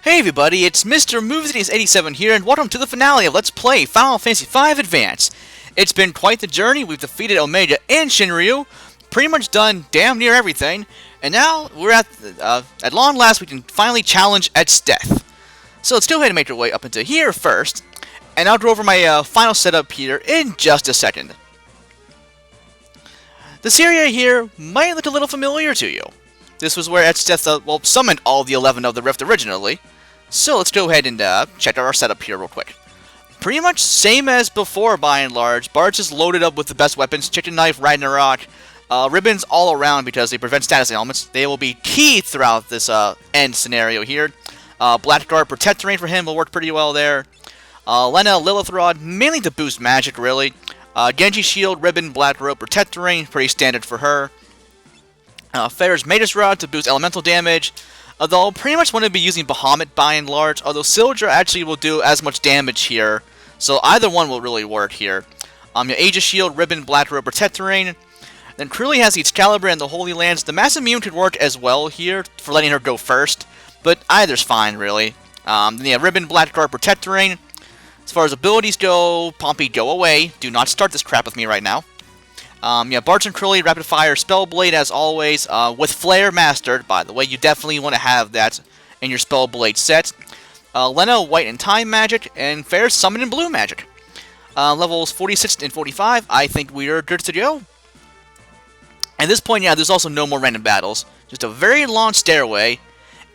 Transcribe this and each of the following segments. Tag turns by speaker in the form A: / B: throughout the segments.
A: Hey everybody, it's Mr. Movies87 here, and welcome to the finale of Let's Play Final Fantasy V Advance. It's been quite the journey. We've defeated Omega and Shinryu, pretty much done damn near everything, and now we're at long last we can finally challenge Exdeath. So let's go ahead and make our way up into here first, and I'll go over my final setup here in just a second. This area here might look a little familiar to you. This was where Exdeath, summoned all the 11 of the Rift originally. So let's go ahead and check out our setup here real quick. Pretty much same as before by and large. Bart's is loaded up with the best weapons, Chicken Knife, Ragnarok, ribbons all around because they prevent status ailments. They will be key throughout this end scenario here. Blackguard Protect Rain for him will work pretty well there. Lena Lilith Rod, mainly to boost magic really. Genji Shield, Ribbon, Black Rope, Protect Rain, pretty standard for her. Fair's Magus Rod to boost elemental damage. Although, pretty much want to be using Bahamut by and large, although Sildra actually will do as much damage here, so either one will really work here. Your Aegis Shield, Ribbon, Black Robe, Protect Terrain. Then Cruelly has the Excalibur and the Holy Lands. The Massive Immune could work as well here, for letting her go first, but either's fine, really. Then you have Ribbon, Black Guard, Protect Terrain. As far as abilities go, Pompey, go away. Do not start this crap with me right now. Bart's and Cruelly, Rapid Fire, Spellblade as always, with Flare mastered, by the way, you definitely want to have that in your Spellblade set. Lena, White and Time Magic, and Fair's Summon and Blue Magic. Levels 46 and 45, I think we are good to go. At this point, yeah, there's also no more random battles. Just a very long stairway,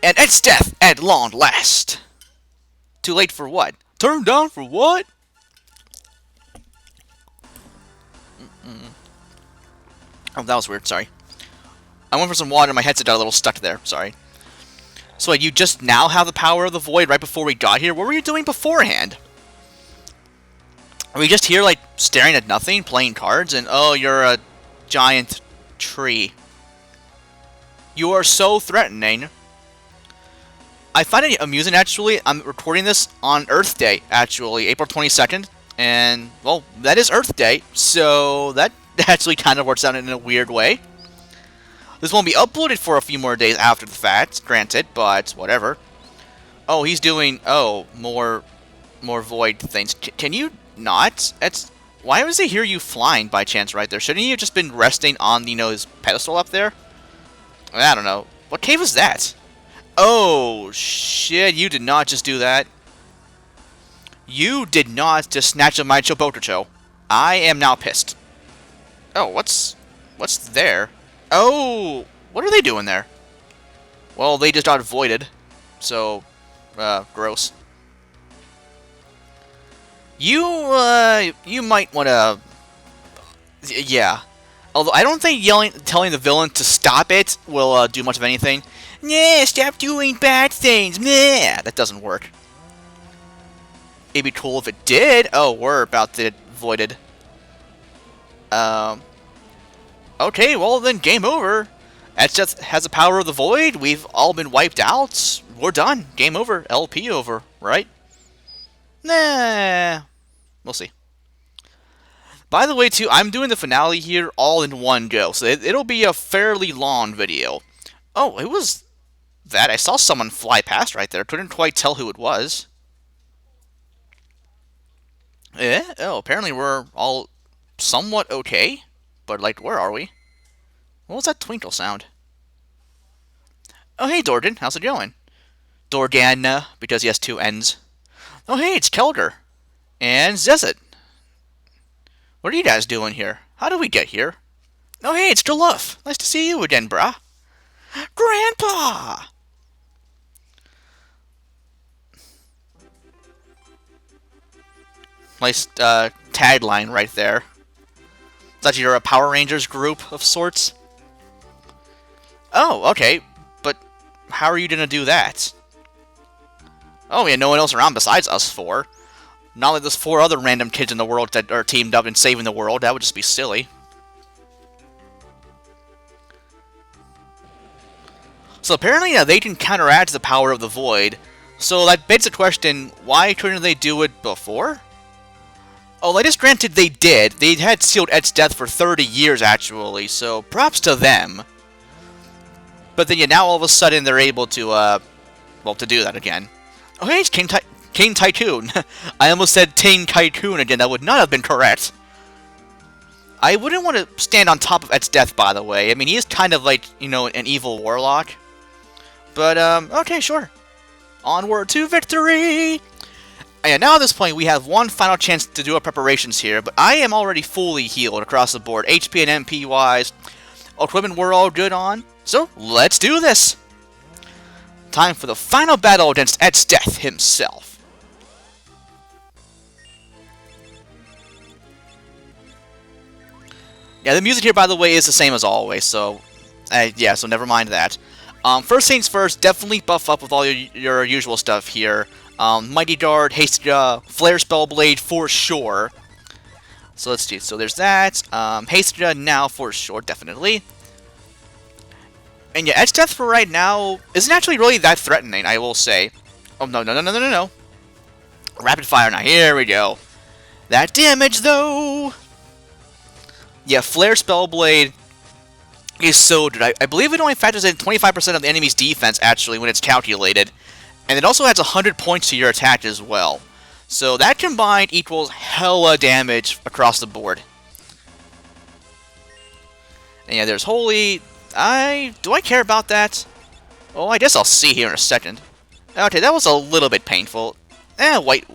A: and Exdeath at long last. Too late for what? Turned down for what? Oh, that was weird, sorry. I went for some water and my headset got a little stuck there, sorry. So you just now have the power of the void right before we got here? What were you doing beforehand? Are we just here, like, staring at nothing, playing cards, and oh, you're a giant tree. You are so threatening. I find it amusing, actually. I'm recording this on Earth Day, actually, April 22nd. And, well, that is Earth Day, so that actually kind of works out in a weird way. This won't be uploaded for a few more days after the fact, granted, but whatever. Oh, he's doing, more void things. Can you not? Why was he hear you flying by chance right there? Shouldn't he have just been resting on, his pedestal up there? I don't know. What cave is that? Oh, shit, you did not just do that. You did not just snatch up my Chobokucho. I am now pissed. Oh, what's there? Oh, what are they doing there? Well, they just got voided. So, gross. You might want to... Yeah. Although, I don't think telling the villain to stop it will do much of anything. Nah, stop doing bad things. Nah, that doesn't work. It'd be cool if it did. Oh, we're about to get voided. Okay, well then, game over. Exdeath has the power of the void. We've all been wiped out. We're done. Game over. LP over, right? Nah. We'll see. By the way, too, I'm doing the finale here all in one go, so it'll be a fairly long video. Oh, it was that. I saw someone fly past right there. Couldn't quite tell who it was. Yeah? Oh, apparently we're all somewhat okay. But, like, where are we? What was that twinkle sound? Oh, hey, Dorgan. How's it going? Dorgan, because he has two N's. Oh, hey, it's Kelger. And Zezit. What are you guys doing here? How did we get here? Oh, hey, it's Deluff. Nice to see you again, brah. Grandpa! Nice tagline right there. That you're a Power Rangers group of sorts? Oh, okay. But how are you gonna do that? Oh, yeah, no one else around besides us four. Not like there's four other random kids in the world that are teamed up and saving the world. That would just be silly. So apparently, they can counteract the power of the void. So that begs the question, why couldn't they do it before? Oh, I just granted they did. They had sealed Exdeath for 30 years, actually, so props to them. But then, yeah, now all of a sudden they're able to, well, to do that again. Oh, hey, it's King Tycoon. I almost said King Tycoon again. That would not have been correct. I wouldn't want to stand on top of Exdeath, by the way. I mean, he is kind of like, you know, an evil warlock. But, okay, sure. Onward to victory! And now at this point, we have one final chance to do our preparations here, but I am already fully healed across the board, HP and MP-wise. Equipment we're all good on, so let's do this! Time for the final battle against Exdeath himself. Yeah, the music here, by the way, is the same as always, so... yeah, so never mind that. First things first, definitely buff up with all your usual stuff here. Mighty Dart, Haste, Flare Spellblade for sure. So let's do, so there's that. Haste now for sure, definitely. And yeah, Exdeath for right now isn't actually really that threatening, I will say. Oh, no. Rapid fire now, here we go. That damage, though! Yeah, Flare Spellblade is so good. I believe it only factors in 25% of the enemy's defense, actually, when it's calculated. And it also adds 100 points to your attack as well. So that combined equals hella damage across the board. And yeah, there's Holy... Do I care about that? Oh, I guess I'll see here in a second. Okay, that was a little bit painful. White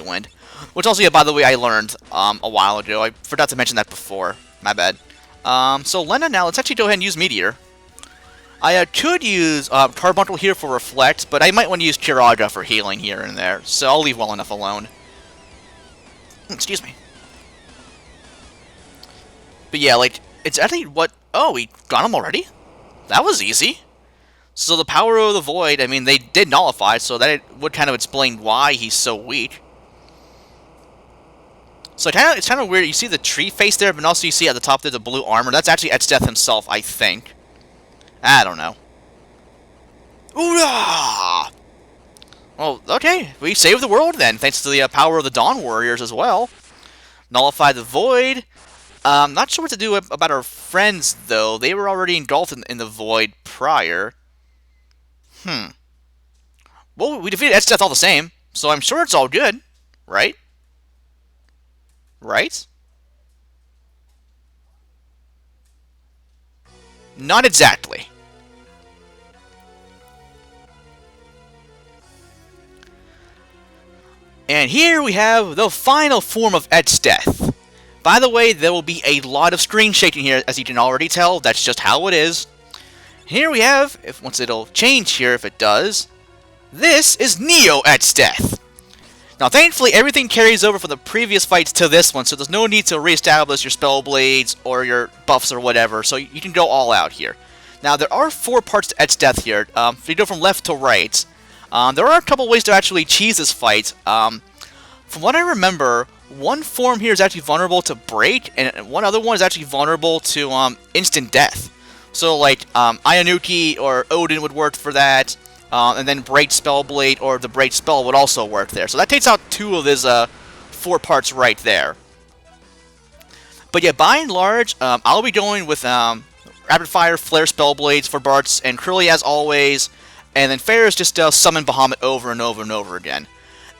A: Wind. Which also, yeah, by the way, I learned a while ago. I forgot to mention that before. My bad. So Lena now, let's actually go ahead and use Meteor. I could use Carbuncle here for Reflect, but I might want to use Kiraga for healing here and there, so I'll leave well enough alone. Excuse me. But yeah, like, it's actually what... Oh, we got him already? That was easy. So the Power of the Void, I mean, they did nullify, so that would kind of explain why he's so weak. So it's kind of weird. You see the tree face there, but also you see at the top there the blue armor. That's actually Exdeath himself, I think. I don't know. Ooh-ah! Well, okay. We saved the world then, thanks to the power of the Dawn Warriors as well. Nullify the Void. Not sure what to do about our friends, though. They were already engulfed in the Void prior. Well, we defeated Exdeath all the same, so I'm sure it's all good. Right? Right? Not exactly. And here we have the final form of Exdeath. By the way, there will be a lot of screen shaking here, as you can already tell. That's just how it is. Here we have, once it'll change here, if it does, this is Neo Exdeath. Now, thankfully, everything carries over from the previous fights to this one, so there's no need to reestablish your spell blades or your buffs or whatever, so you can go all out here. Now, there are 4 parts to Exdeath here. If you go from left to right, there are a couple ways to actually cheese this fight. From what I remember, one form here is actually vulnerable to break, and one other one is actually vulnerable to instant death. So, like, Ionuki or Odin would work for that, and then Break Spellblade or the Break Spell would also work there. So that takes out 2 of his 4 parts right there. But yeah, by and large, I'll be going with Rapid Fire, Flare Spellblades for Bartz, and Curly as always, and then Fair is just summon Bahamut over and over and over again.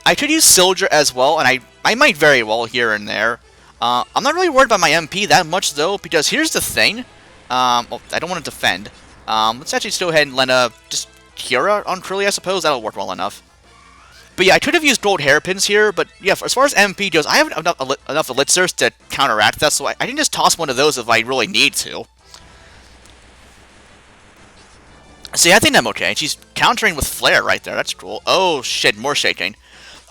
A: I could use Sildra as well, and I might very well here and there. I'm not really worried about my MP that much, though, because here's the thing. Well, I don't want to defend. Let's actually just go ahead and let just Kira on Curly, I suppose. That'll work well enough. But yeah, I could have used gold hairpins here, but yeah, as far as MP goes, I have enough elixirs to counteract that, so I can just toss one of those if I really need to. See, I think I'm okay. She's countering with Flare right there. That's cool. Oh, shit, more shaking.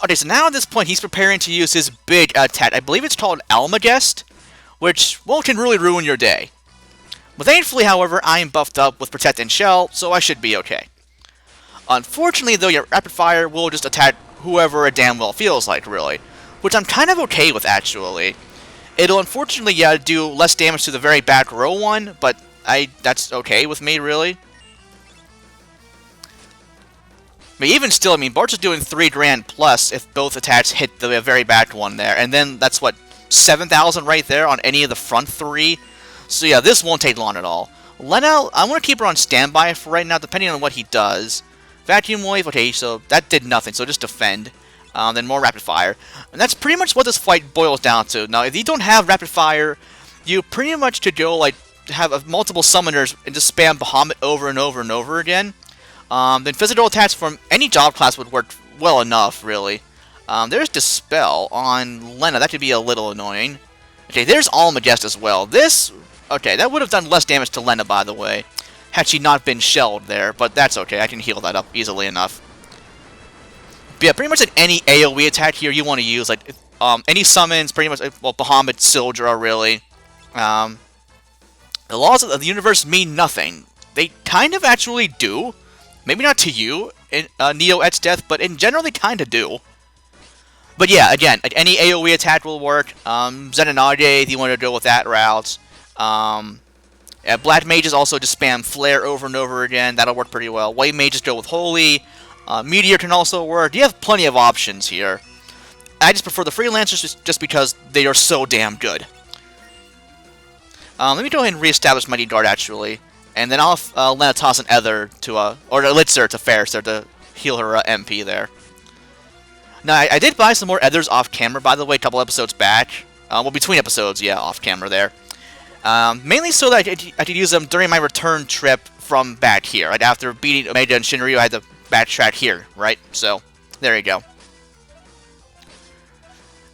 A: Okay, so now at this point, he's preparing to use his big attack. I believe it's called Almagest, which, well, can really ruin your day. But thankfully, however, I am buffed up with Protect and Shell, so I should be okay. Unfortunately, though, your Rapid Fire will just attack whoever it damn well feels like, really. Which I'm kind of okay with, actually. It'll unfortunately, yeah, do less damage to the very back row one, but that's okay with me, really. But even still, I mean, Bart's is doing 3 grand plus if both attacks hit the very back one there. And then that's, what, 7,000 right there on any of the front 3? So yeah, this won't take long at all. Lena, I'm going to keep her on standby for right now, depending on what he does. Vacuum Wave, okay, so that did nothing, so just defend. Then more Rapid Fire. And that's pretty much what this fight boils down to. Now, if you don't have Rapid Fire, you pretty much could go, like, have multiple summoners and just spam Bahamut over and over and over again. Then physical attacks from any job class would work well enough, really. There's Dispel on Lena. That could be a little annoying. Okay, there's Almagest as well. This... Okay, that would have done less damage to Lena, by the way, had she not been shelled there. But that's okay. I can heal that up easily enough. But yeah, pretty much like any AoE attack here you want to use. Like, any summons, pretty much... Well, Bahamut, Sildra, really. The laws of the universe mean nothing. They kind of actually do. Maybe not to you, in Neo Exdeath, but in general they kind of do. But yeah, again, like any AoE attack will work. Zenonage, if you want to go with that route. Yeah, Black Mages also just spam Flare over and over again. That'll work pretty well. White Mages go with Holy. Meteor can also work. You have plenty of options here. I just prefer the Freelancers just because they are so damn good. Let me go ahead and reestablish Mighty Guard, actually. And then I'll Lena toss an Ether to, or Elixir to Fairster to heal her MP there. Now, I did buy some more Ethers off camera, by the way, a couple episodes back. Well, between episodes, yeah, off camera there. Mainly so that I could use them during my return trip from back here. Right after beating Omega and Shinryu, I had to backtrack here, right? So, there you go.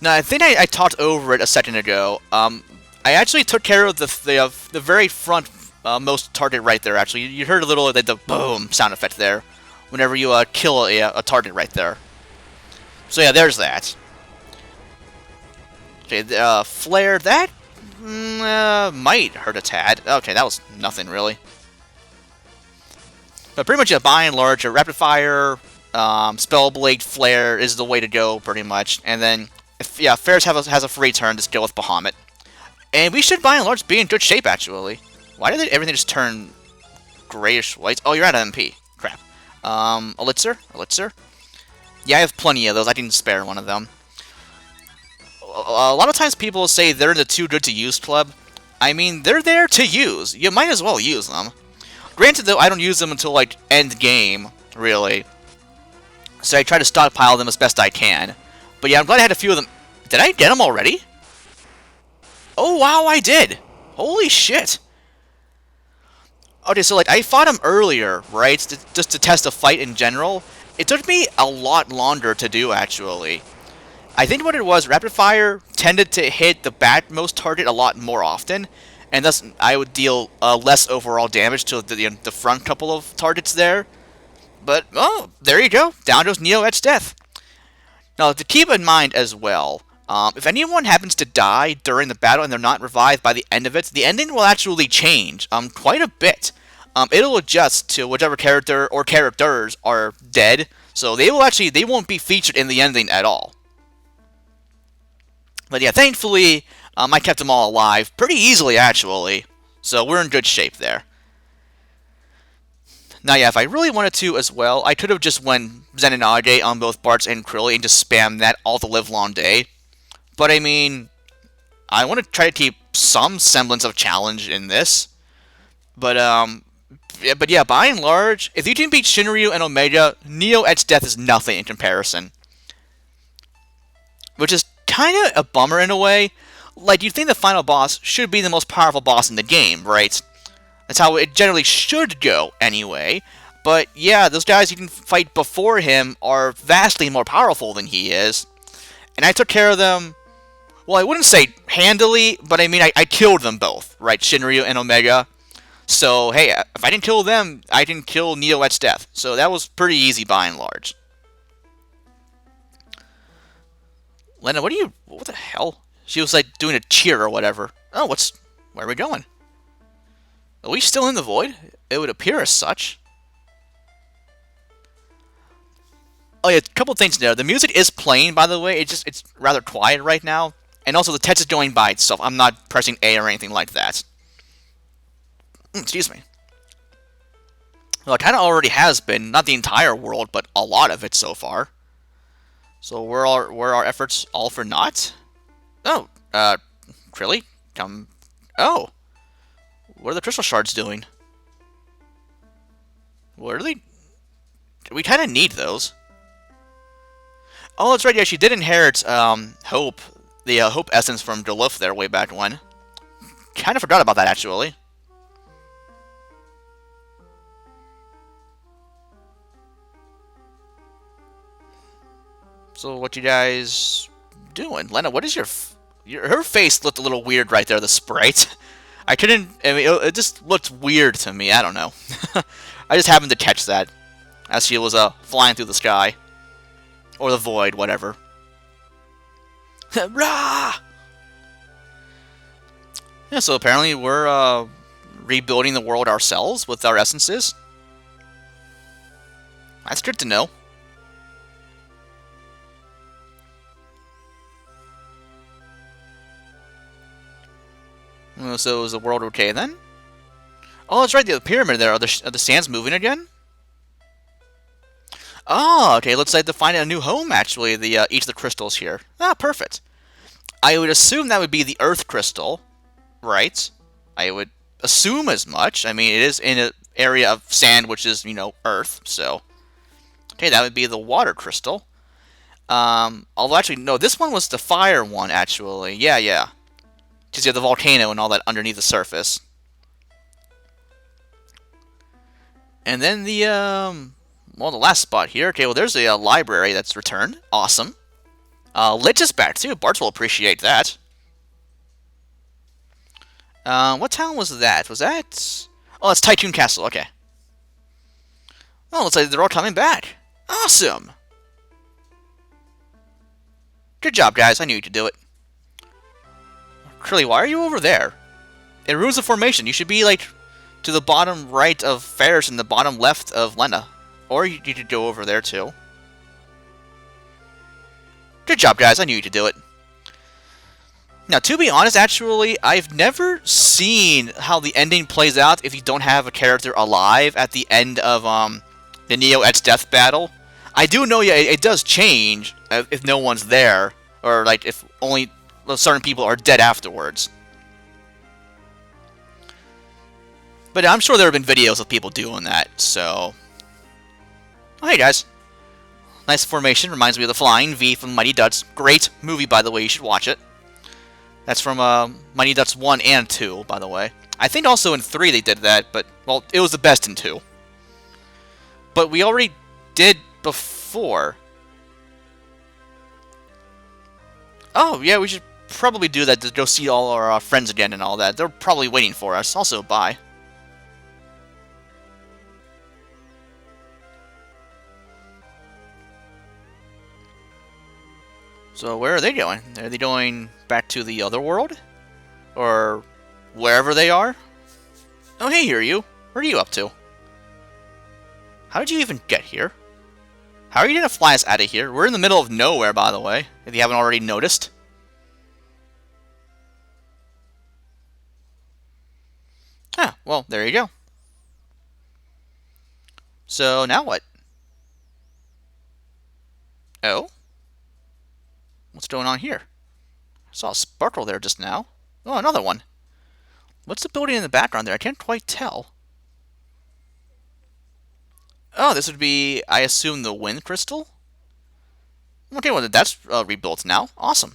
A: Now, I think I talked over it a second ago. I actually took care of the very front most target right there, actually. You heard a little of the boom sound effect there whenever you kill a target right there. So yeah, there's that. Okay, Flare, that might hurt a tad. Okay, that was nothing, really. But pretty much, yeah, by and large, a Rapid Fire, Spellblade, Flare is the way to go, pretty much. And then, if Fares has a free turn, just go with Bahamut. And we should, by and large, be in good shape, actually. Why did everything just turn grayish white? Oh, you're out of MP. Crap. Elixir? Elixir? Yeah, I have plenty of those. I can spare one of them. A lot of times people say they're in the too good to use club. I mean, they're there to use. You might as well use them. Granted, though, I don't use them until, like, end game, really. So I try to stockpile them as best I can. But yeah, I'm glad I had a few of them. Did I get them already? Oh, wow, I did! Holy shit! Okay, so, like, I fought him earlier, right? Just to test a fight in general. It took me a lot longer to do, actually. I think what it was, Rapid Fire tended to hit the backmost target a lot more often, and thus I would deal less overall damage to the front couple of targets there. But, oh, there you go. Down goes Neo Exdeath. Now, to keep in mind as well, if anyone happens to die during the battle and they're not revived by the end of it, the ending will actually change quite a bit. It'll adjust to whichever character or characters are dead, so they won't be featured in the ending at all. But yeah, thankfully, I kept them all alive pretty easily, actually, so we're in good shape there. Now, yeah, if I really wanted to as well, I could have just went Zenonage on both Bartz and Krilly and just spam that all the livelong day. But, I mean, I want to try to keep some semblance of challenge in this. But yeah, by and large, if you can beat Shinryu and Omega, Neo Exdeath is nothing in comparison. Which is kind of a bummer in a way. Like, you'd think the final boss should be the most powerful boss in the game, right? That's how it generally should go, anyway. But yeah, those guys you can fight before him are vastly more powerful than he is. And I took care of them, well, I wouldn't say handily, but I mean, I killed them both, right? Shinryu and Omega. So, hey, if I didn't kill them, I didn't kill Neo Exdeath. So that was pretty easy by and large. Lena, what the hell? She was like doing a cheer or whatever. Oh, where are we going? Are we still in the void? It would appear as such. Oh yeah, a couple things there. The music is playing, by the way. It's rather quiet right now. And also the text is going by itself. I'm not pressing A or anything like that. Excuse me. Well, it kind of already has been. Not the entire world, but a lot of it so far. So were our efforts all for naught? Oh, Krilly? Come... Oh! What are the crystal shards doing? What are they... We kind of need those. Oh, that's right. Yeah, she did inherit Hope, the Hope essence from Duluth there way back when. Kind of forgot about that, actually. So what you guys doing? Lena, what is her face looked a little weird right there, the sprite. I mean, it just looked weird to me. I don't know. I just happened to catch that as she was flying through the sky. Or the void, whatever. Rah! Yeah, so apparently we're rebuilding the world ourselves with our essences. That's good to know. So is the world okay then? Oh, that's right, the pyramid there. Are the sands moving again? Oh, okay, looks like they're finding a new home, actually, each of the crystals here. Ah, perfect. I would assume that would be the Earth crystal, right? I would assume as much. I mean, it is in an area of sand, which is, Earth, so... Okay, that would be the water crystal. Although, actually, no, this one was the fire one, actually. Yeah. Because you have the volcano and all that underneath the surface. And then the last spot here. Okay, well, there's a library that's returned. Awesome. Lich is back, too. Barts will appreciate that. What town was that? Was that... Oh, that's Tycoon Castle. Okay. Oh, looks like they're all coming back. Awesome. Good job, guys. I knew you could do it. Curly, why are you over there? It ruins the formation. You should be, like, to the bottom right of Ferris and the bottom left of Lena. Or you could go over there, too. Good job, guys. I knew you could do it. Now, to be honest, actually, I've never seen how the ending plays out if you don't have a character alive at the end of the Neo Exdeath battle. I do know, yeah, it does change if no one's there, or like if only certain people are dead afterwards. But I'm sure there have been videos of people doing that, so... Oh, hey, guys. Nice formation. Reminds me of The Flying V from Mighty Ducks. Great movie, by the way. You should watch it. That's from Mighty Ducks 1 and 2, by the way. I think also in 3 they did that, but, well, it was the best in 2. But we already did before. Oh, yeah, we should probably do that to go see all our friends again and all that. They're probably waiting for us. Also, bye. So where are they going? Are they going back to the other world? Or wherever they are? Oh, hey, here you. What are you up to? How did you even get here? How are you going to fly us out of here? We're in the middle of nowhere, by the way, if you haven't already noticed. Ah, well, there you go. So, now what? Oh? What's going on here? I saw a sparkle there just now. Oh, another one. What's the building in the background there? I can't quite tell. Oh, this would be, I assume, the wind crystal? Okay, well, that's rebuilt now. Awesome.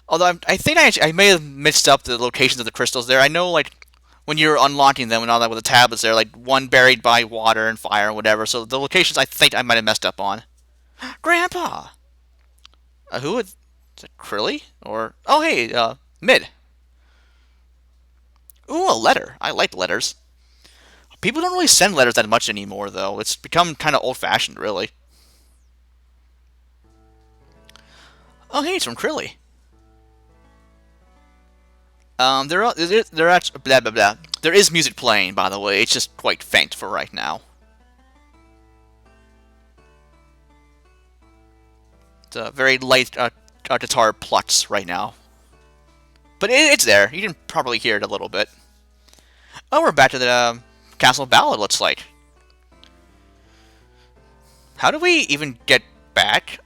A: Although I think I may have mixed up the locations of the crystals there. I know, like, when you're unlocking them and all that with the tablets there, like, one buried by water and fire and whatever. So the locations I think I might have messed up on. Grandpa! Who would... Is it Krilly? Or... Oh, hey, Mid. Ooh, a letter. I like letters. People don't really send letters that much anymore, though. It's become kind of old-fashioned, really. Oh, hey, it's from Krilly. There actually, blah, blah, blah. There is music playing, by the way. It's just quite faint for right now. It's a very light guitar plucks right now. But it's there. You can probably hear it a little bit. Oh, we're back to the Castle Ballad, looks like. How do we even get back?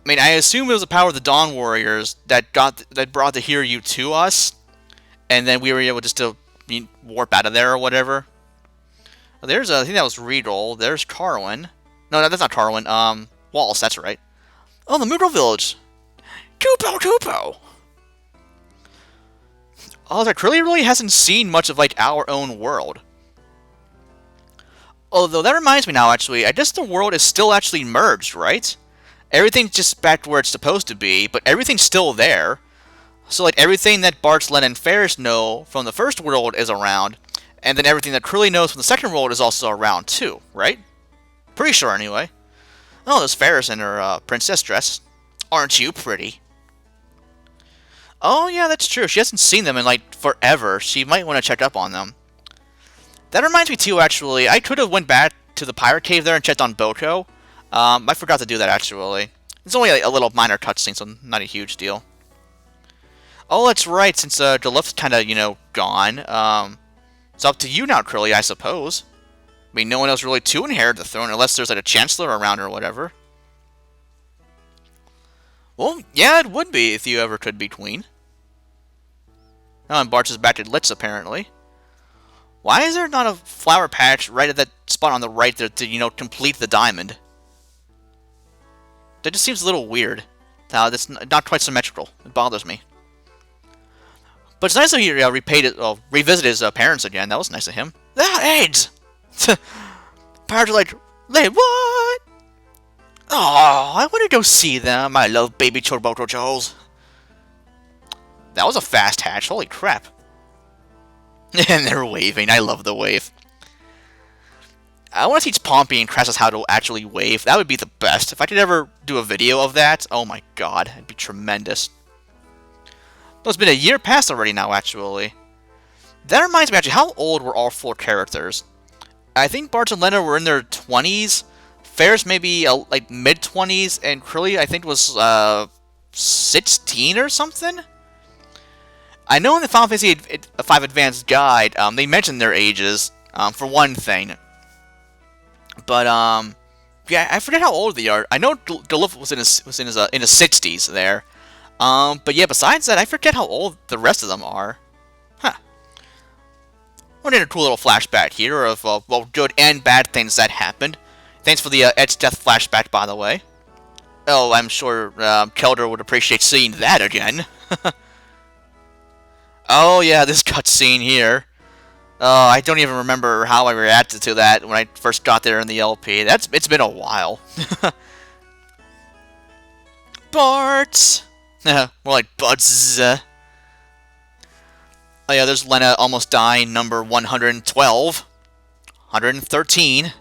A: I mean, I assume it was the power of the Dawn Warriors that brought the Hiryu to us, and then we were able just to warp out of there or whatever. There's I think that was Reroll. There's Carwin. No, that's not Carwin. Wallace, that's right. Oh, the Moodle Village. Tupo, Tupo. Oh, that really hasn't seen much of, like, our own world. Although, that reminds me now, actually, I guess the world is still actually merged, right? Everything's just back to where it's supposed to be, but everything's still there. So, like, everything that Bart, Len, and Ferris know from the first world is around, and then everything that Curly knows from the second world is also around, too, right? Pretty sure, anyway. Oh, there's Ferris in her princess dress. Aren't you pretty? Oh, yeah, that's true. She hasn't seen them in, like, forever. She might want to check up on them. That reminds me, too, actually. I could have went back to the pirate cave there and checked on Boko. I forgot to do that, actually. It's only like, a little minor cutscene, so not a huge deal. Oh, that's right, since Deluff's kind of, gone. It's up to you now, Curly, I suppose. I mean, no one else really to inherit the throne, unless there's, like, a chancellor around or whatever. Well, yeah, it would be, if you ever could be queen. Oh, and Bart's is back at Litz, apparently. Why is there not a flower patch right at that spot on the right there to, complete the diamond? That just seems a little weird. That's not quite symmetrical. It bothers me. But it's nice that he revisited his parents again. That was nice of him. Ah, AIDS! Parents are like, "Hey, what? Oh, I want to go see them. I love baby Chorbotochos." That was a fast hatch. Holy crap. And they're waving. I love the wave. I want to teach Pompey and Crassus how to actually wave. That would be the best. If I could ever do a video of that, oh my god, it'd be tremendous. Well, it's been a year past already now, actually. That reminds me, actually, how old were all four characters? I think Bart and Lena were in their 20s. Ferris maybe like mid-20s, and Curly I think was 16 or something? I know in the Final Fantasy V Advanced Guide, they mentioned their ages, for one thing. But, yeah, I forget how old they are. I know Deluff was in his 60s there. But yeah, besides that, I forget how old the rest of them are. Huh. We're in a cool little flashback here of, well, good and bad things that happened. Thanks for the Exdeath flashback, by the way. Oh, I'm sure Kelder would appreciate seeing that again. Oh yeah, this cutscene here. I don't even remember how I reacted to that when I first got there in the LP. It's been a while. Bart! More like Buds. Oh yeah, there's Lena almost dying, number 112. 113.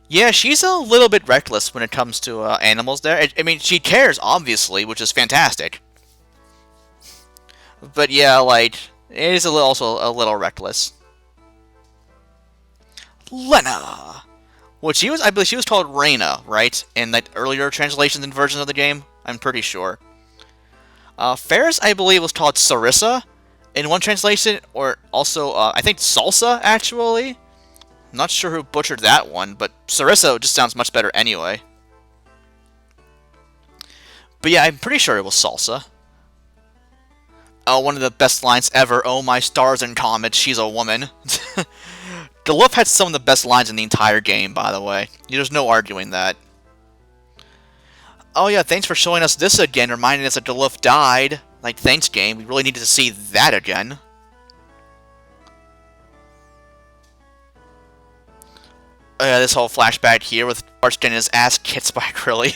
A: Yeah, she's a little bit reckless when it comes to animals there. I mean, she cares, obviously, which is fantastic. But yeah, like, it is also a little reckless. Lena! Well, I believe she was called Reyna, right? In like earlier translations and versions of the game? I'm pretty sure. Ferris, I believe, was called Sarissa in one translation, or also, I think Salsa, actually. I'm not sure who butchered that one, but Sarissa just sounds much better anyway. But yeah, I'm pretty sure it was Salsa. Oh, one of the best lines ever. Oh, my stars and comets, she's a woman. Deluff had some of the best lines in the entire game, by the way. There's no arguing that. Oh yeah, thanks for showing us this again, reminding us that Deluff died. Like, thanks, game. We really needed to see that again. Oh yeah, this whole flashback here with Bart getting his ass kicked by Curly.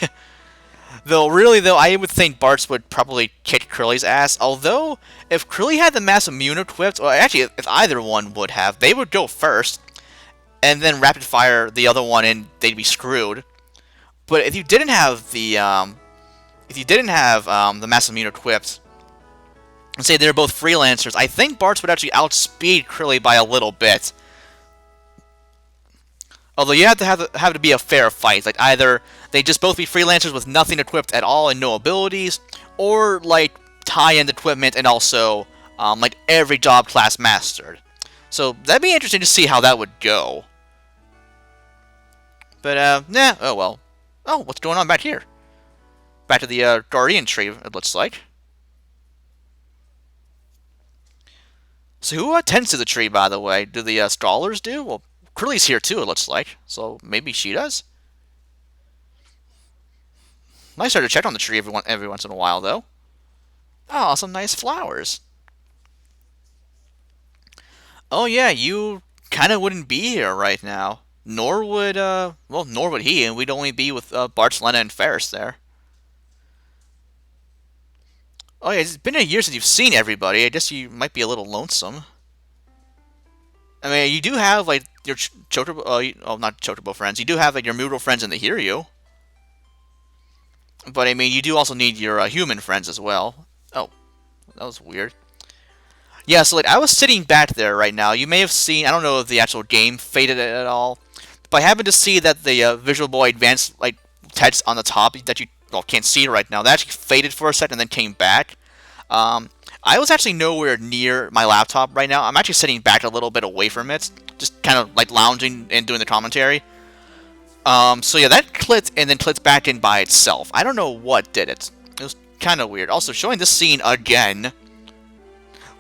A: Though, really, I would think Bart's would probably kick Curly's ass. Although, if Curly had the Mass Immune equipped, or actually, if either one would have, they would go first, and then rapid fire the other one, and they'd be screwed. But if you didn't have the, the Mass Immune equipped, and say they're both freelancers, I think Bart's would actually outspeed Curly by a little bit. Although you have to be a fair fight. Like, either they just both be freelancers with nothing equipped at all and no abilities, or like tie-in equipment and also like every job class mastered. So that'd be interesting to see how that would go. But nah, oh well. Oh, what's going on back here? Back to the Guardian tree, it looks like. So who attends to the tree, by the way? Do the Strawlers do? Well, Curly's here too, it looks like. So maybe she does? Nice her to check on the tree every once in a while, though. Oh, some nice flowers. Oh yeah, you kind of wouldn't be here right now. Nor would, nor would he, and we'd only be with Bart, Lena, and Ferris there. Oh yeah, it's been a year since you've seen everybody. I guess you might be a little lonesome. I mean, you do have, like, your Chocobo, not Chocobo friends. You do have, like, your mutual friends in the Hiryu. But, I mean, you do also need your human friends as well. Oh, that was weird. Yeah, so, like, I was sitting back there right now. You may have seen, I don't know if the actual game faded it at all, but I happened to see that the Visual Boy Advance, like, text on the top that you, well, can't see right now, that actually faded for a second and then came back. I was actually nowhere near my laptop right now. I'm actually sitting back a little bit away from it, just kind of, like, lounging and doing the commentary. So yeah, that clicked and then clicked back in by itself. I don't know what did it. It was kind of weird. Also, showing this scene again,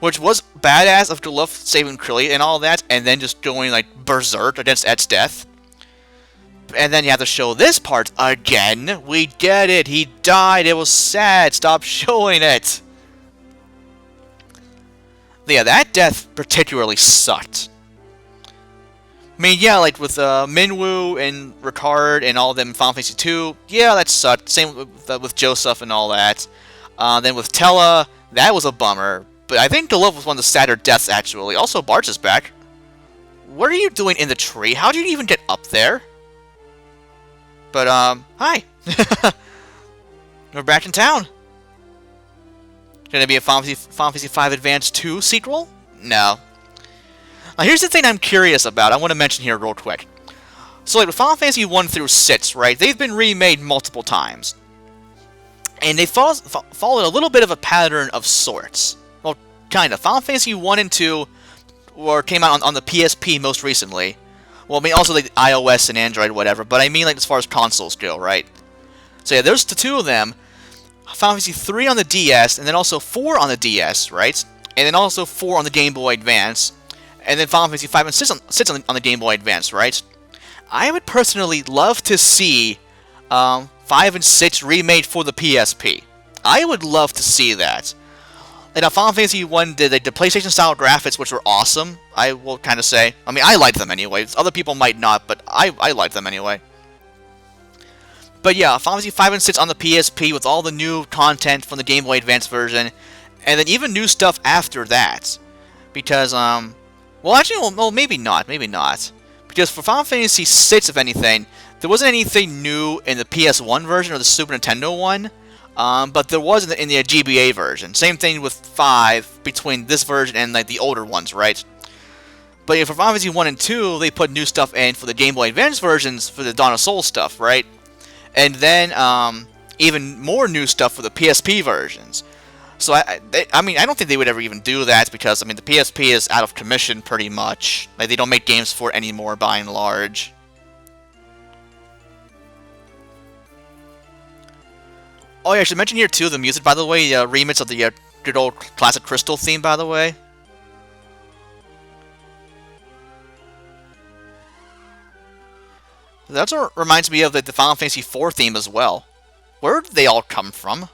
A: which was badass of Duluth saving Krilly and all that, and then just going, like, berserk against Exdeath. And then you have to show this part again. We get it. He died. It was sad. Stop showing it. Yeah, that death particularly sucked. I mean, yeah, like with Minwoo and Ricard and all of them in Final Fantasy 2, yeah, that sucked. Same with Joseph and all that. Then with Tella, that was a bummer. But I think Duluth was one of the sadder deaths, actually. Also, Bartz is back. What are you doing in the tree? How did you even get up there? But, hi. We're back in town. Gonna be a Final Fantasy 5 Advance 2 sequel? No. Now, here's the thing I'm curious about. I want to mention here real quick. So, like, with Final Fantasy 1 through 6, right, they've been remade multiple times. And they followed a little bit of a pattern of sorts. Well, kind of. Final Fantasy 1 and 2 came out on the PSP most recently. Well, I mean, also, like, iOS and Android, whatever. But I mean, like, as far as consoles go, right? So, yeah, there's the two of them. Final Fantasy 3 on the DS, and then also 4 on the DS, right? And then also 4 on the Game Boy Advance. And then Final Fantasy 5 and 6 on the Game Boy Advance, right? I would personally love to see 5 and 6 remade for the PSP. I would love to see that. And Final Fantasy 1 did the PlayStation-style graphics, which were awesome, I will kind of say. I mean, I liked them anyway. Other people might not, but I liked them anyway. But yeah, Final Fantasy 5 and 6 on the PSP with all the new content from the Game Boy Advance version. And then even new stuff after that. Because, well, actually, well, maybe not. Maybe not. Because for Final Fantasy 6, if anything, there wasn't anything new in the PS1 version or the Super Nintendo one. But there was in the GBA version. Same thing with 5 between this version and like the older ones, right? But yeah, for Final Fantasy 1 and 2, they put new stuff in for the Game Boy Advance versions for the Dawn of Soul stuff, right? And then even more new stuff for the PSP versions. So, I mean, I don't think they would ever even do that because, I mean, the PSP is out of commission pretty much. Like, they don't make games for it anymore by and large. Oh, yeah, I should mention here, too, the music, by the way, the remix of the good old classic Crystal theme, by the way. That also reminds me of the Final Fantasy IV theme as well. Where did they all come from?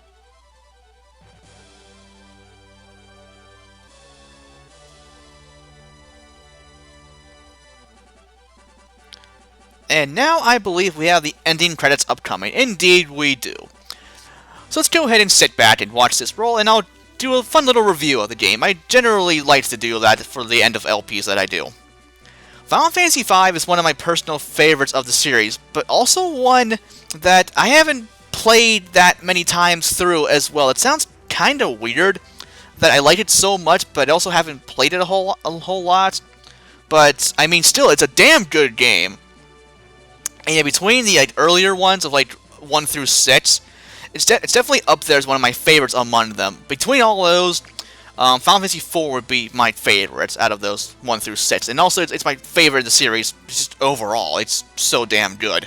A: And now I believe we have the ending credits upcoming. Indeed we do. So let's go ahead and sit back and watch this roll, and I'll do a fun little review of the game. I generally like to do that for the end of LPs that I do. Final Fantasy V is one of my personal favorites of the series, but also one that I haven't played that many times through as well. It sounds kind of weird that I like it so much, but I also haven't played it a whole lot. But, I mean, still, it's a damn good game. And yeah, between the earlier ones of 1 through 6, it's definitely up there as one of my favorites among them. Between all those, Final Fantasy IV would be my favorites out of those 1 through 6. And also, it's my favorite of the series, just overall. It's so damn good.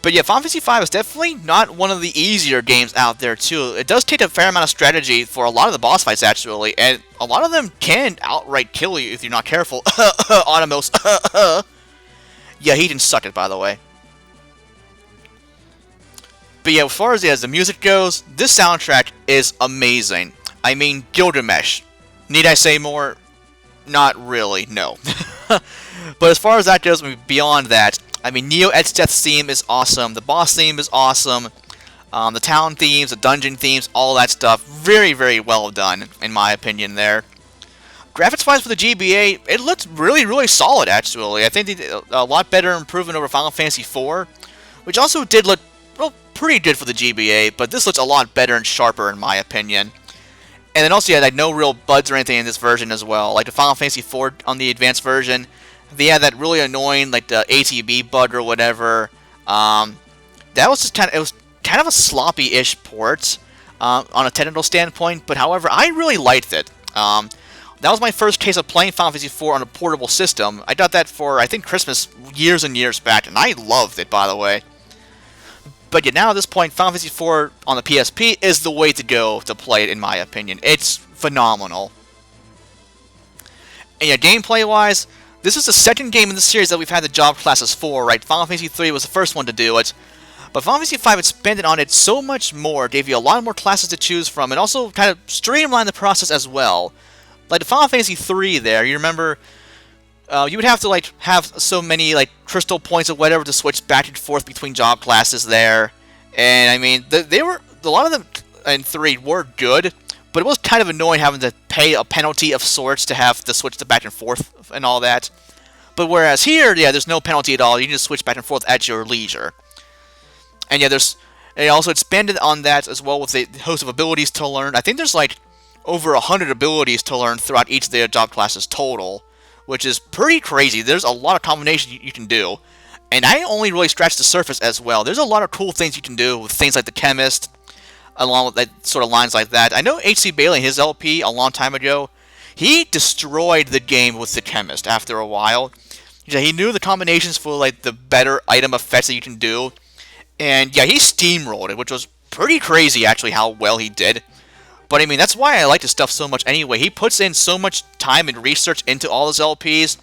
A: But yeah, Final Fantasy V is definitely not one of the easier games out there, too. It does take a fair amount of strategy for a lot of the boss fights, actually, and a lot of them can outright kill you if you're not careful. Automos. Yeah, he didn't suck it, by the way. But yeah, as far as the music goes, this soundtrack is amazing. I mean, Gilgamesh. Need I say more? Not really, no. But as far as that goes, beyond that, I mean, Neo Exdeath's theme is awesome. The boss theme is awesome. The town themes, the dungeon themes, all that stuff. Very, very well done, in my opinion, there. Graphics-wise for the GBA, it looks really, really solid, actually. I think they did a lot better improvement over Final Fantasy IV, which also did look, well, pretty good for the GBA, but this looks a lot better and sharper, in my opinion. And then also, you had like, no real buds or anything in this version as well. Like the Final Fantasy IV on the advanced version, they had that really annoying, like the ATB bug or whatever. That was just kind of a sloppy-ish port on a technical standpoint. But however, I really liked it. That was my first case of playing Final Fantasy IV on a portable system. I got that for, I think, Christmas years and years back, and I loved it, by the way. But yeah, now at this point, Final Fantasy IV on the PSP is the way to go to play it, in my opinion. It's phenomenal. And yeah, gameplay-wise, this is the second game in the series that we've had the job classes for, right? Final Fantasy III was the first one to do it. But Final Fantasy V expanded on it so much more, gave you a lot more classes to choose from, and also kind of streamlined the process as well. Like the Final Fantasy III there, you remember, you would have to like have so many like crystal points or whatever to switch back and forth between job classes there. And I mean, they were, a lot of them in 3 were good, but it was kind of annoying having to pay a penalty of sorts to have to switch to back and forth and all that. But whereas here, yeah, there's no penalty at all. You can just switch back and forth at your leisure. And yeah, it also expanded on that as well with a host of abilities to learn. I think there's like over 100 abilities to learn throughout each of the job classes total, which is pretty crazy. There's a lot of combinations you can do. And I only really scratched the surface as well. There's a lot of cool things you can do with things like the Chemist, along with that sort of lines like that. I know H.C. Bailey, his LP, a long time ago, he destroyed the game with the Chemist after a while. Yeah, he knew the combinations for like the better item effects that you can do. And yeah, he steamrolled it, which was pretty crazy actually how well he did. But I mean, that's why I like this stuff so much anyway. He puts in so much time and research into all his LPs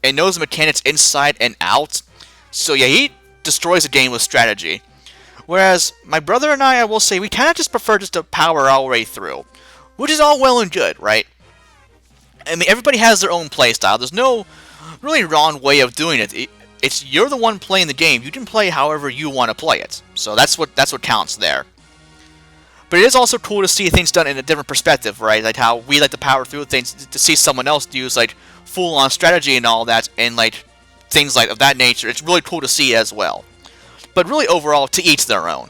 A: and knows the mechanics inside and out. So yeah, he destroys the game with strategy. Whereas my brother and I will say, we kind of just prefer just to power our way through. Which is all well and good, right? I mean, everybody has their own playstyle. There's no really wrong way of doing it. It's you're the one playing the game. You can play however you want to play it. So that's what counts there. But it is also cool to see things done in a different perspective, right? Like how we like to power through things, to see someone else use like full-on strategy and all that, and like things like of that nature. It's really cool to see as well. But really, overall, to each their own.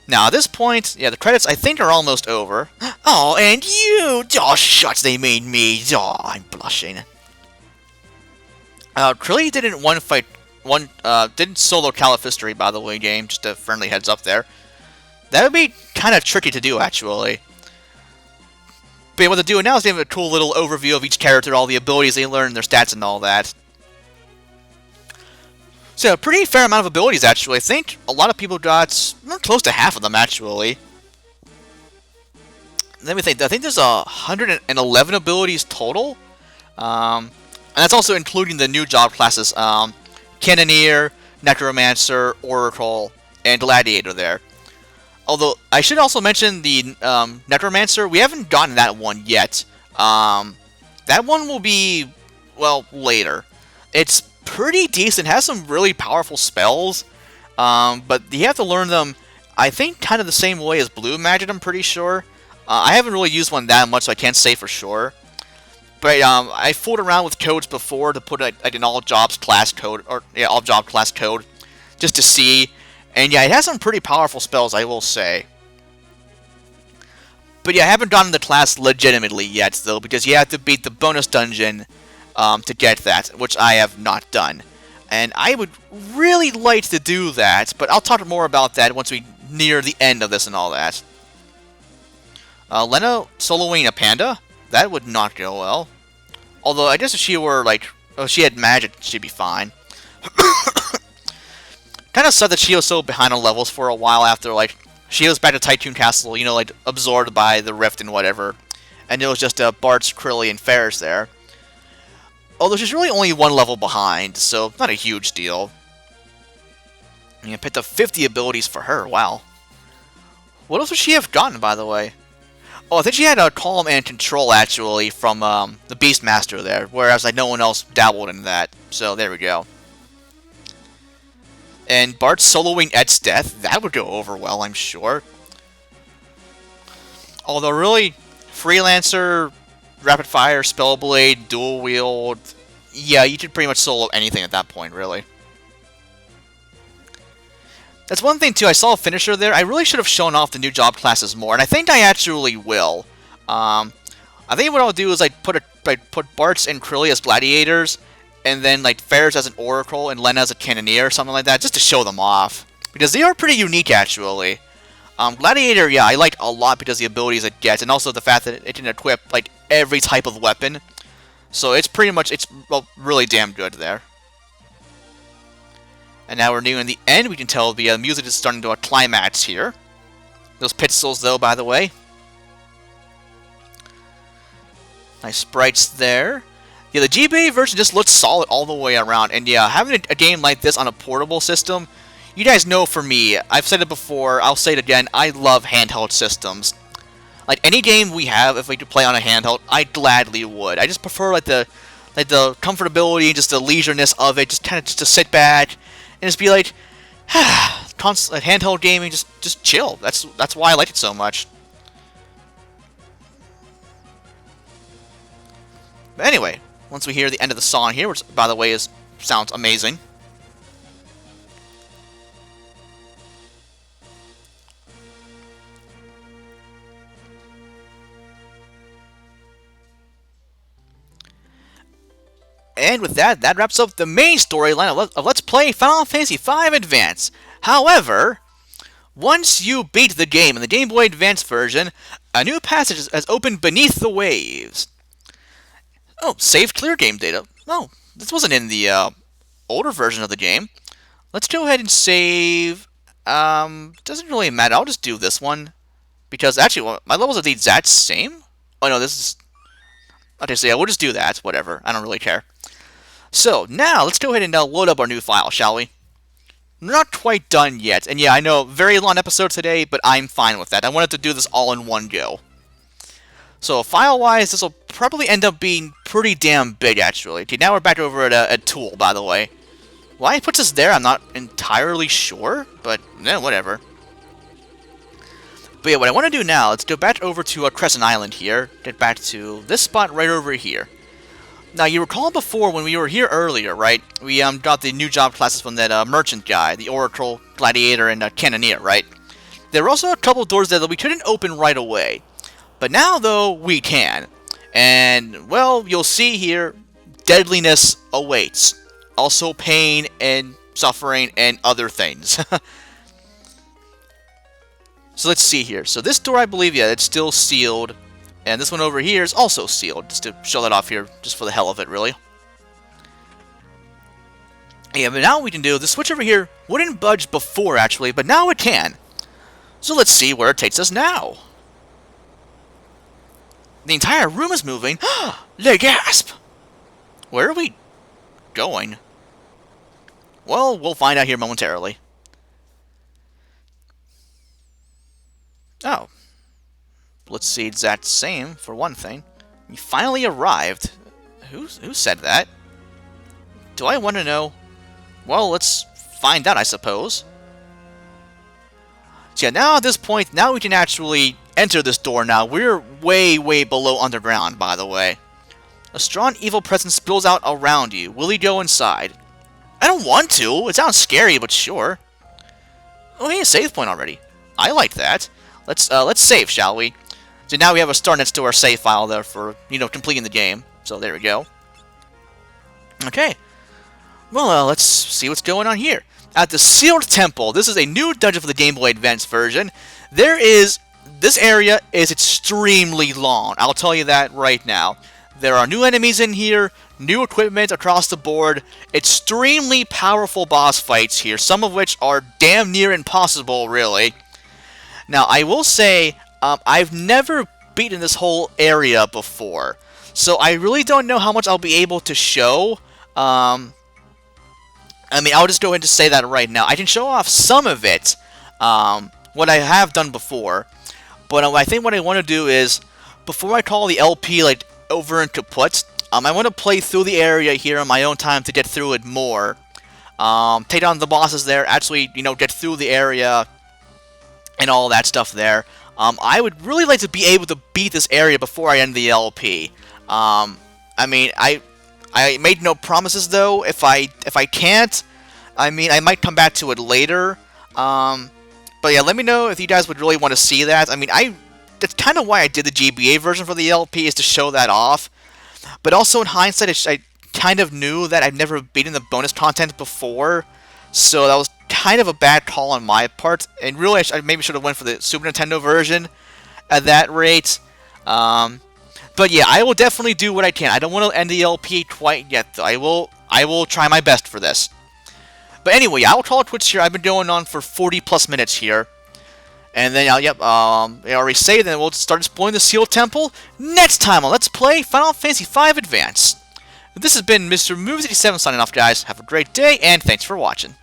A: Now, at this point, yeah, the credits, I think, are almost over. Oh, and you! Oh, shucks, they made me. Oh, I'm blushing. Krilly didn't didn't solo Califistory, by the way, game. Just a friendly heads up there. That would be kind of tricky to do, actually. But what they're doing now is they have a cool little overview of each character, all the abilities they learn, their stats, and all that. So, a pretty fair amount of abilities, actually. I think a lot of people got close to half of them, actually. Let me think. I think there's 111 abilities total. And that's also including the new job classes. Cannoneer, Necromancer, Oracle, and Gladiator there. Although, I should also mention the Necromancer. We haven't gotten that one yet. That one will be, well, later. It's pretty decent. It has some really powerful spells. But you have to learn them, I think, kind of the same way as Blue Magic, I'm pretty sure. I haven't really used one that much, so I can't say for sure. But I fooled around with codes before to put like an all jobs class code, or yeah, all job class code, just to see. And yeah, it has some pretty powerful spells, I will say. But yeah, I haven't gotten the class legitimately yet, though, because you have to beat the bonus dungeon to get that, which I have not done. And I would really like to do that, but I'll talk more about that once we near the end of this and all that. Lena soloing a panda? That would not go well. Although, I guess if she were, like, if she had magic, she'd be fine. Kind of sad that she was so behind on levels for a while after, like, she was back to Tycoon Castle, you know, like, absorbed by the Rift and whatever. And it was just Bartz, Krilly, and Ferris there. Although she's really only one level behind, so not a huge deal. And you picked up 50 abilities for her, wow. What else would she have gotten, by the way? Oh, I think she had a Calm and Control, actually, from the Beastmaster there, whereas like, no one else dabbled in that. So, there we go. And Bart soloing Exdeath, that would go over well, I'm sure. Although, really, Freelancer, Rapid Fire, Spellblade, Dual Wield... Yeah, you could pretty much solo anything at that point, really. That's one thing, too. I saw a finisher there. I really should have shown off the new job classes more, and I think I actually will. I think what I'll do is like put Bartz and Krilly as gladiators, and then like Ferris as an oracle and Len as a cannoneer or something like that, just to show them off. Because they are pretty unique, actually. Gladiator, yeah, I like a lot because of the abilities it gets, and also the fact that it can equip like every type of weapon. So it's pretty much, well, really damn good there. And now we're nearing the end. We can tell the music is starting to a climax here. Those pixels, though, by the way. Nice sprites there. Yeah, the GBA version just looks solid all the way around. And yeah, having a game like this on a portable system, you guys know for me, I've said it before, I'll say it again, I love handheld systems. Like, any game we have, if we could play on a handheld, I gladly would. I just prefer, like, the comfortability, just the leisureness of it, just kind of just to sit back and just be like, handheld gaming, just chill. That's why I like it so much. But anyway, once we hear the end of the song here, which, by the way, sounds amazing. And with that, that wraps up the main storyline of Let's Play Final Fantasy V Advance. However, once you beat the game in the Game Boy Advance version, a new passage has opened beneath the waves. Oh, save clear game data. Oh, this wasn't in the older version of the game. Let's go ahead and save. Doesn't really matter. I'll just do this one. Because actually, my levels are the exact same. Oh no, this is... Okay, so yeah, we'll just do that. Whatever. I don't really care. So, now, let's go ahead and load up our new file, shall we? We're not quite done yet. And yeah, I know, very long episode today, but I'm fine with that. I wanted to do this all in one go. So, file-wise, this will probably end up being pretty damn big, actually. Okay, now we're back over at Tool, by the way. Why it puts us there, I'm not entirely sure, but, whatever. But yeah, what I want to do now, let's go back over to Crescent Island here. Get back to this spot right over here. Now, you recall before when we were here earlier, right? We got the new job classes from that merchant guy, the Oracle, Gladiator, and Cannoneer, right? There were also a couple doors there that we couldn't open right away. But now, though, we can. And, well, you'll see here, deadliness awaits. Also pain and suffering and other things. So let's see here. So this door, I believe, yeah, it's still sealed. And this one over here is also sealed, just to show that off here, just for the hell of it, really. Yeah, but now what we can do, the switch over here wouldn't budge before, actually, but now it can. So let's see where it takes us now. The entire room is moving. Le gasp! Where are we going? Well, we'll find out here momentarily. Oh. Let's see, exact same, for one thing. We finally arrived. Who said that? Do I want to know? Well, let's find out, I suppose. So yeah, now at this point, now we can actually enter this door now. We're way, way below underground, by the way. A strong evil presence spills out around you. Will you go inside? I don't want to. It sounds scary, but sure. Oh, hey, a save point already. I like that. Let's save, shall we? So now we have a star next to our save file there for, completing the game. So there we go. Okay. Well, let's see what's going on here. At the Sealed Temple, this is a new dungeon for the Game Boy Advance version. This area is extremely long. I'll tell you that right now. There are new enemies in here, new equipment across the board, extremely powerful boss fights here, some of which are damn near impossible, really. Now, I will say, I've never beaten this whole area before, so I really don't know how much I'll be able to show. I'll just go ahead and say that right now. I can show off some of it, what I have done before, but I think what I want to do is, before I call the LP over into put, I want to play through the area here on my own time to get through it more. Take down the bosses there, actually, get through the area and all that stuff there. I would really like to be able to beat this area before I end the LP. I made no promises though. If I can't, I might come back to it later. But yeah, let me know if you guys would really want to see that. That's kind of why I did the GBA version for the LP, is to show that off. But also in hindsight, I kind of knew that I've never beaten the bonus content before, so that was kind of a bad call on my part. And really, I maybe should have went for the Super Nintendo version at that rate. But yeah, I will definitely do what I can. I don't want to end the LP quite yet, though. I will try my best for this. But anyway, I will call it quits here. I've been going on for 40+ minutes here. And then, I already saved, and we'll start exploring the Seal Temple next time on Let's Play Final Fantasy V Advance. This has been Mr. Moves87 signing off, guys. Have a great day, and thanks for watching.